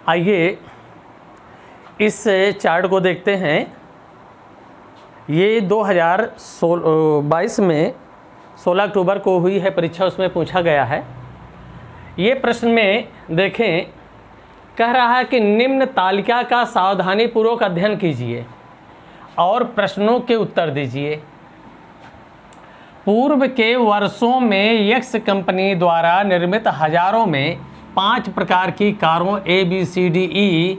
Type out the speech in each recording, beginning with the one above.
आइए इस चार्ट को देखते हैं। ये 2022 में 16 अक्टूबर को हुई है परीक्षा, उसमें पूछा गया है। ये प्रश्न में देखें, कह रहा है कि निम्न तालिका का सावधानीपूर्वक अध्ययन कीजिए और प्रश्नों के उत्तर दीजिए। पूर्व के वर्षों में यक्स कंपनी द्वारा निर्मित हजारों में 5 प्रकार की कारों ABCDE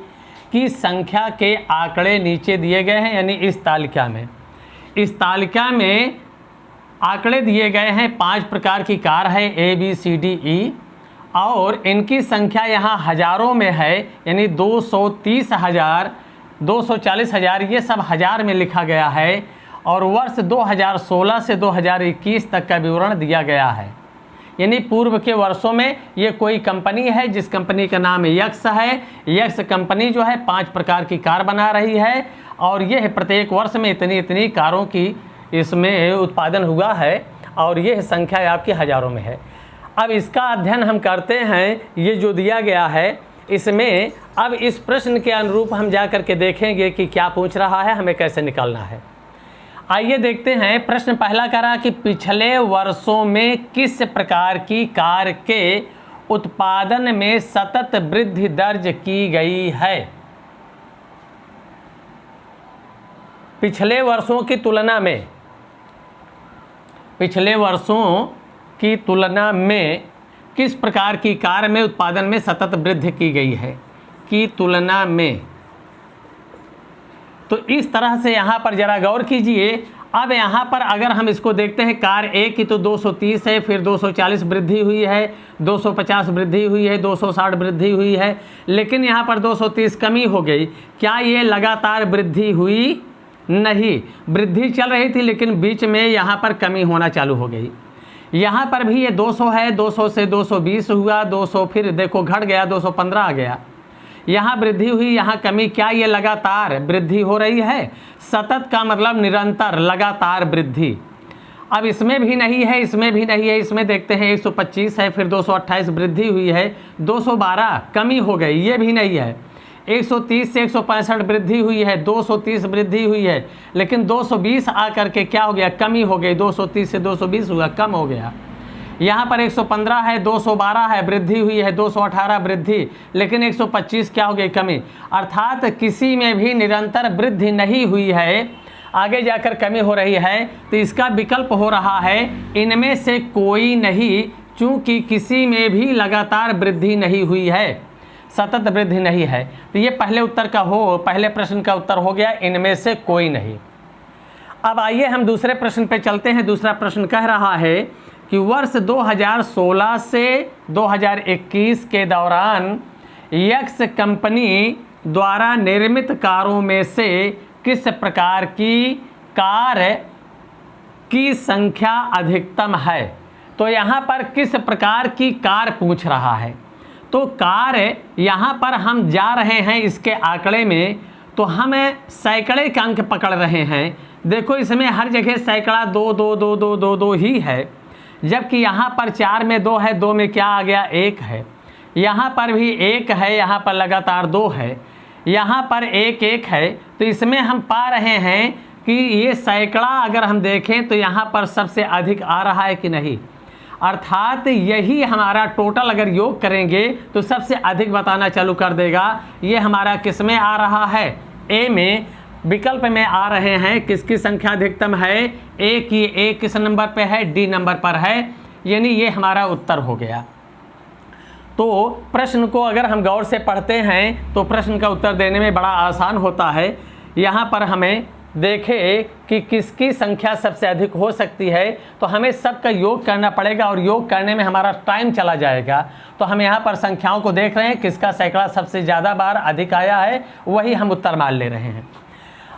की संख्या के आंकड़े नीचे दिए गए हैं, यानी इस तालिका में आंकड़े दिए गए हैं। 5 प्रकार की कार है ABCDE और इनकी संख्या यहाँ हजारों में है, यानी 230,000, 240,000, ये सब हज़ार में लिखा गया है। और वर्ष 2016 से 2021 तक का विवरण दिया गया है, यानी पूर्व के वर्षों में ये कोई कंपनी है जिस कंपनी का नाम यक्स है। यक्स कंपनी जो है 5 प्रकार की कार बना रही है और यह प्रत्येक वर्ष में इतनी कारों की इसमें उत्पादन हुआ है और यह संख्या आपकी हज़ारों में है। अब इसका अध्ययन हम करते हैं, ये जो दिया गया है इसमें। अब इस प्रश्न के अनुरूप हम जा कर के देखेंगे कि क्या पूछ रहा है, हमें कैसे निकालना है। आइए देखते हैं। प्रश्न पहला करा कि पिछले वर्षों में किस प्रकार की कार के उत्पादन में सतत वृद्धि दर्ज की गई है। पिछले वर्षों की तुलना में किस प्रकार की कार में उत्पादन में सतत वृद्धि की गई है की तुलना में। तो इस तरह से यहाँ पर ज़रा गौर कीजिए। अब यहाँ पर अगर हम इसको देखते हैं, कार ए की तो 230 है, फिर 240 वृद्धि हुई है, 250 वृद्धि हुई है, 260 वृद्धि हुई है, लेकिन यहाँ पर 230 कमी हो गई। क्या ये लगातार वृद्धि हुई? नहीं, वृद्धि चल रही थी लेकिन बीच में यहाँ पर कमी होना चालू हो गई। यहाँ पर भी ये 200 है, 200 से 220 हुआ, 200 फिर देखो घट गया, 215 आ गया। यहाँ वृद्धि हुई, यहाँ कमी। क्या ये लगातार वृद्धि हो रही है? सतत का मतलब निरंतर, लगातार वृद्धि। अब इसमें भी नहीं है, इसमें भी नहीं है। इसमें देखते हैं 125 है, फिर 228 वृद्धि हुई है, 212 कमी हो गई, ये भी नहीं है। 130 से 165 वृद्धि हुई है, 230 वृद्धि हुई है, लेकिन 220 आकर के क्या हो गया? कमी हो गई। 230 से 220 हुआ, कम हो गया। यहाँ पर 115 है, 212 है, वृद्धि हुई है, 218 वृद्धि, लेकिन 125 क्या हो गई? कमी। अर्थात किसी में भी निरंतर वृद्धि नहीं हुई है, आगे जाकर कमी हो रही है। तो इसका विकल्प हो रहा है इनमें से कोई नहीं, चूँकि किसी में भी लगातार वृद्धि नहीं हुई है, सतत वृद्धि नहीं है। तो ये पहले प्रश्न का उत्तर हो गया, इनमें से कोई नहीं। अब आइए हम दूसरे प्रश्न पे चलते हैं। दूसरा प्रश्न कह रहा है कि वर्ष 2016 से 2021 के दौरान यक्स कंपनी द्वारा निर्मित कारों में से किस प्रकार की कार की संख्या अधिकतम है। तो यहाँ पर किस प्रकार की कार पूछ रहा है। तो कार यहाँ पर हम जा रहे हैं इसके आंकड़े में, तो हम सैकड़े का अंक पकड़ रहे हैं। देखो इसमें हर जगह सैकड़ा 2 2 2 2 2 2 ही है, जबकि यहाँ पर 4 में 2 है, 2 में क्या आ गया? 1 है। यहाँ पर भी 1 है, यहाँ पर लगातार 2 है, यहाँ पर 1 1 है। तो इसमें हम पा रहे हैं कि ये सैकड़ा अगर हम देखें तो यहाँ पर सबसे अधिक आ रहा है कि नहीं। अर्थात यही हमारा टोटल अगर योग करेंगे तो सबसे अधिक बताना चालू कर देगा। ये हमारा किस में आ रहा है? ए में, विकल्प में आ रहे हैं। किसकी संख्या अधिकतम है? ए की। ए किस नंबर पे है? डी नंबर पर है, यानी ये हमारा उत्तर हो गया। तो प्रश्न को अगर हम गौर से पढ़ते हैं तो प्रश्न का उत्तर देने में बड़ा आसान होता है। यहाँ पर हमें देखें कि किसकी संख्या सबसे अधिक हो सकती है, तो हमें सबका योग करना पड़ेगा और योग करने में हमारा टाइम चला जाएगा। तो हम यहाँ पर संख्याओं को देख रहे हैं, किसका सैकड़ा सबसे ज़्यादा बार अधिक आया है, वही हम उत्तर मान ले रहे हैं।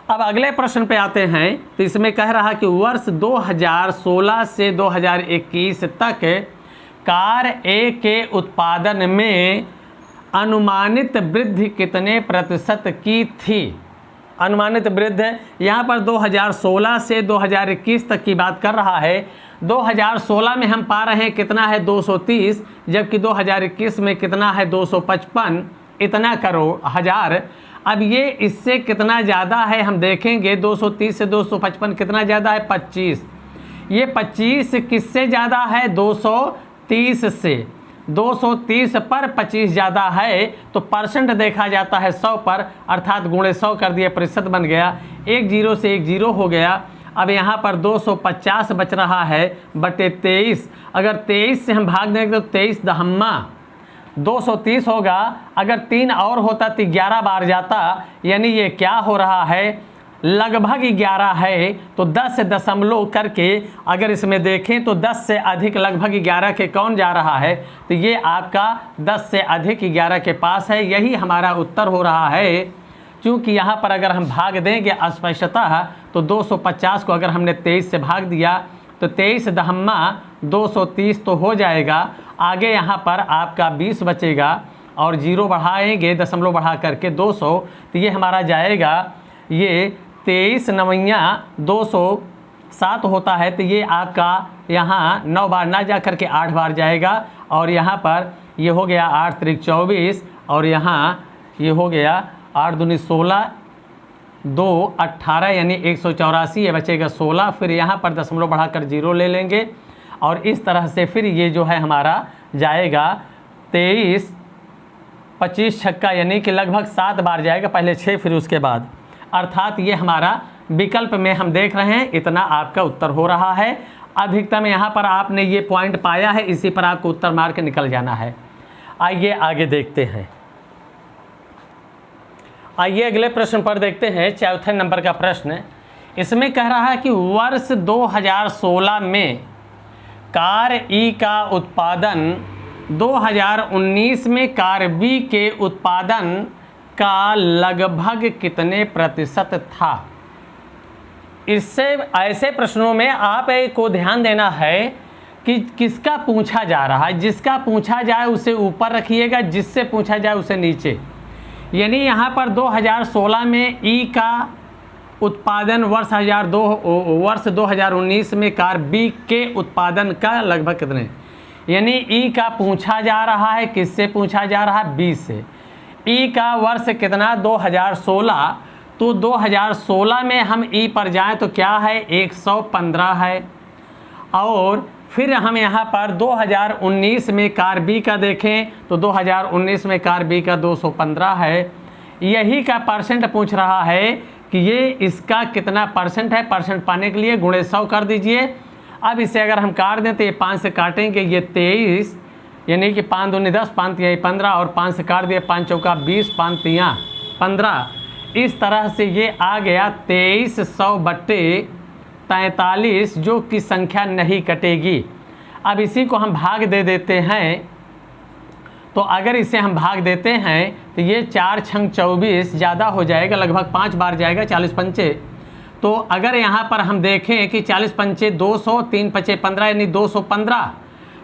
अब अगले प्रश्न पे आते हैं। तो इसमें कह रहा कि वर्ष 2016 से 2021 तक कार ए के उत्पादन में अनुमानित वृद्धि कितने प्रतिशत की थी। अनुमानित वृद्धि यहाँ पर 2016 से 2021 तक की बात कर रहा है। 2016 में हम पा रहे हैं कितना है 230, जबकि 2021 में कितना है 255, इतना करोड़ हज़ार। अब ये इससे कितना ज़्यादा है हम देखेंगे, 230 से 255 कितना ज़्यादा है, 25। ये 25 किससे ज़्यादा है, 230 से। 230 पर 25 ज़्यादा है तो परसेंट देखा जाता है 100 पर, अर्थात गुणे 100 कर दिया, प्रतिशत बन गया। एक जीरो से एक जीरो हो गया। अब यहाँ पर 250 बच रहा है बटे 23। अगर 23 से हम भाग देंगे तो 23 दहम्मा 230 होगा। अगर 3 और होता तो 11 बार जाता, यानी ये क्या हो रहा है, लगभग 11 है। तो 10 दशमलव करके अगर इसमें देखें तो 10 से अधिक लगभग 11 के कौन जा रहा है, तो ये आपका 10 से अधिक 11 के पास है। यही हमारा उत्तर हो रहा है। क्योंकि यहाँ पर अगर हम भाग देंगे स्पष्टतः तो 250 को अगर हमने 23 से भाग दिया तो 23 दहम्मा 230 तो हो जाएगा। आगे यहाँ पर आपका 20 बचेगा और जीरो बढ़ाएंगे, दशमलव बढ़ा करके 200, तो ये हमारा जाएगा, ये 23 नवैया 207 होता है। तो ये आपका यहाँ 9 बार ना जा करके 8 बार जाएगा। और यहाँ पर ये हो गया 8 त्रिक 24 और यहाँ ये हो गया 8 दूनी 16, 2 18 यानी 184, ये बचेगा 16। फिर यहाँ पर दशमलव बढ़ाकर जीरो ले लेंगे और इस तरह से फिर ये जो है हमारा जाएगा 23 25 छक्का यानी कि लगभग 7 बार जाएगा, पहले 6 फिर उसके बाद। अर्थात ये हमारा विकल्प में हम देख रहे हैं, इतना आपका उत्तर हो रहा है। अधिकतम यहाँ पर आपने ये पॉइंट पाया है, इसी पर आपको उत्तर मार के निकल जाना है। आइए आगे देखते हैं। आइए अगले प्रश्न पर देखते हैं, चौथे नंबर का प्रश्न। इसमें कह रहा है कि वर्ष 2016 में कार ई का उत्पादन 2019 में कार बी के उत्पादन का लगभग कितने प्रतिशत था। इससे ऐसे प्रश्नों में आप को ध्यान देना है कि किसका पूछा जा रहा है। जिसका पूछा जाए उसे ऊपर रखिएगा, जिससे पूछा जाए उसे नीचे। यानी यहाँ पर 2016 में ई का उत्पादन वर्ष 2019 में कार बी के उत्पादन का लगभग कितने, यानी ई का पूछा जा रहा है। किससे पूछा जा रहा है, बी से। ई का वर्ष कितना, 2016। तो 2016 में हम ई पर जाएं तो क्या है, 115 है। और फिर हम यहाँ पर 2019 में कार बी का देखें तो 2019 में कार बी का 215 है। यही का परसेंट पूछ रहा है कि ये इसका कितना परसेंट है। परसेंट पाने के लिए गुणे 100 कर दीजिए। अब इसे अगर हम काट दें तो ये 5 से काटेंगे, ये 23 यानी कि 5 दूनी 10, 5 तिहाई 15 और 5 से काट दिए, 5 चौका 20, 5 तियाँ 15। इस तरह से ये आ गया 2300 बट्टे 43, जो कि संख्या नहीं कटेगी। अब इसी को हम भाग दे देते हैं। तो अगर इसे हम भाग देते हैं तो ये 4 छंग 24 ज़्यादा हो जाएगा, लगभग 5 बार जाएगा, 40 पंचे। तो अगर यहाँ पर हम देखें कि 40 पंचे 200, 3 पचे 15 यानी 215,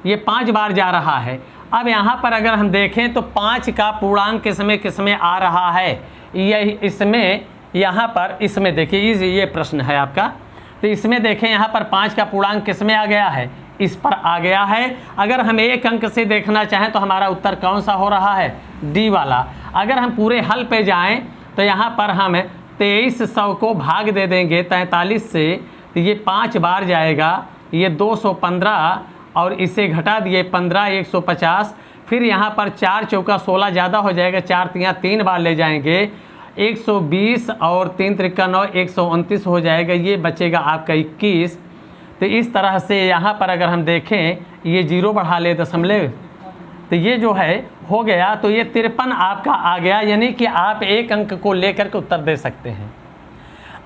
ये 5 बार जा रहा है। अब यहाँ पर अगर हम देखें तो 5 का पूर्णांक किसमें आ रहा है, यही इसमें, यहाँ पर इसमें देखिए, ये प्रश्न है आपका। तो इसमें देखें यहाँ पर 5 का पूर्णांक किसमें आ गया है, इस पर आ गया है। अगर हम एक अंक से देखना चाहें तो हमारा उत्तर कौन सा हो रहा है, डी वाला। अगर हम पूरे हल पे जाएं तो यहाँ पर हम 2300 को भाग दे देंगे 43 से, तो ये 5 बार जाएगा, ये 215 और इसे घटा दिए 15, 150। फिर यहाँ पर 4 चौका 16 ज़्यादा हो जाएगा, 4 तियाँ 3 बार ले जाएंगे, 120 और 3 त्रिका 9, 129 हो जाएगा। ये बचेगा आपका 21। तो इस तरह से यहाँ पर अगर हम देखें, ये जीरो बढ़ा ले दशमलव, तो ये जो है हो गया। तो ये 53 आपका आ गया, यानी कि आप एक अंक को लेकर के उत्तर दे सकते हैं।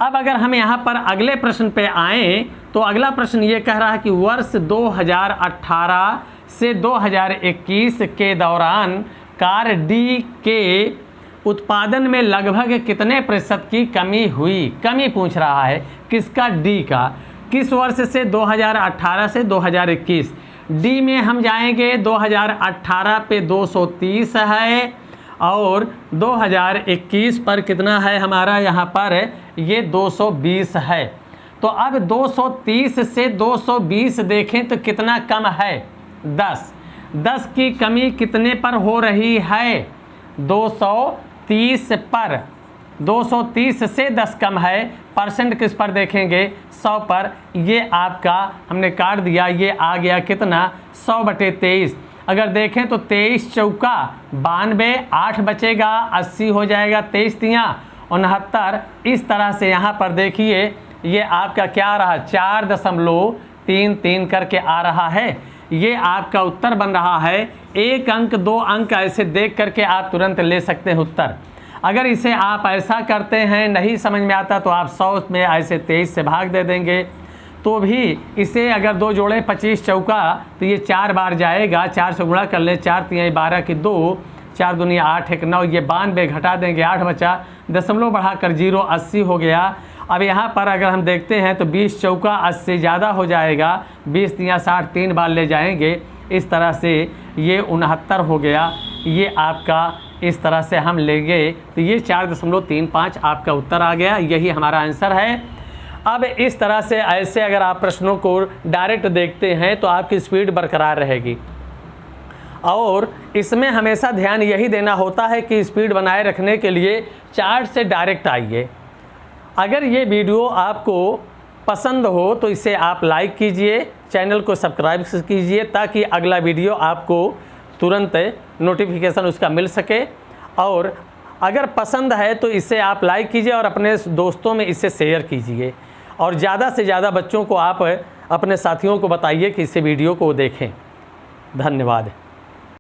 अब अगर हम यहाँ पर अगले प्रश्न पे आएँ तो अगला प्रश्न ये कह रहा है कि वर्ष 2018 से 2021 के दौरान कार डी के उत्पादन में लगभग कितने प्रतिशत की कमी हुई। कमी पूछ रहा है किसका, डी का। किस वर्ष से, 2018 से 2021। डी में हम जाएंगे, 2018 पे 230 है और 2021 पर कितना है हमारा, यहाँ पर ये 220 है। तो अब 230 से 220 देखें तो कितना कम है, 10। 10 की कमी कितने पर हो रही है, 230 पर, 230 से 10 कम है, परसेंट किस पर देखेंगे, 100 पर। ये आपका हमने काट दिया, ये आ गया कितना, 100/23। अगर देखें तो 23 चौका 92, 8 बचेगा, 80 हो जाएगा, 23 तियाँ 69। इस तरह से यहाँ पर देखिए ये आपका क्या आ रहा, 4.33 करके आ रहा है। ये आपका उत्तर बन रहा है। 1 अंक 2 अंक ऐसे देख करके आप तुरंत ले सकते हैं उत्तर। अगर इसे आप ऐसा करते हैं, नहीं समझ में आता तो आप 100 में ऐसे 23 से भाग दे देंगे, तो भी इसे अगर 2 जोड़े 25 चौका तो ये 4 बार जाएगा, 4 से गुणा कर लें, 4 तियाँ 12 की 2, 4 दूनी 8 1 9, ये 92 घटा देंगे, 8 बचा, दशमलव बढ़ाकर 0, 80 हो गया। अब यहाँ पर अगर हम देखते हैं तो 20 चौका 80 ज़्यादा हो जाएगा, 20 तियाँ 60, 3 बार ले जाएंगे, इस तरह से ये 69 हो गया। ये आपका इस तरह से हम लेंगे तो ये 4.35 आपका उत्तर आ गया, यही हमारा आंसर है। अब इस तरह से ऐसे अगर आप प्रश्नों को डायरेक्ट देखते हैं तो आपकी स्पीड बरकरार रहेगी, और इसमें हमेशा ध्यान यही देना होता है कि स्पीड बनाए रखने के लिए चार्ट से डायरेक्ट आइए। अगर ये वीडियो आपको पसंद हो तो इसे आप लाइक कीजिए, चैनल को सब्सक्राइब कीजिए, ताकि अगला वीडियो आपको तुरंत नोटिफिकेशन उसका मिल सके। और अगर पसंद है तो इसे आप लाइक कीजिए और अपने दोस्तों में इसे शेयर कीजिए, और ज़्यादा से ज़्यादा बच्चों को आप अपने साथियों को बताइए कि इस वीडियो को देखें। धन्यवाद।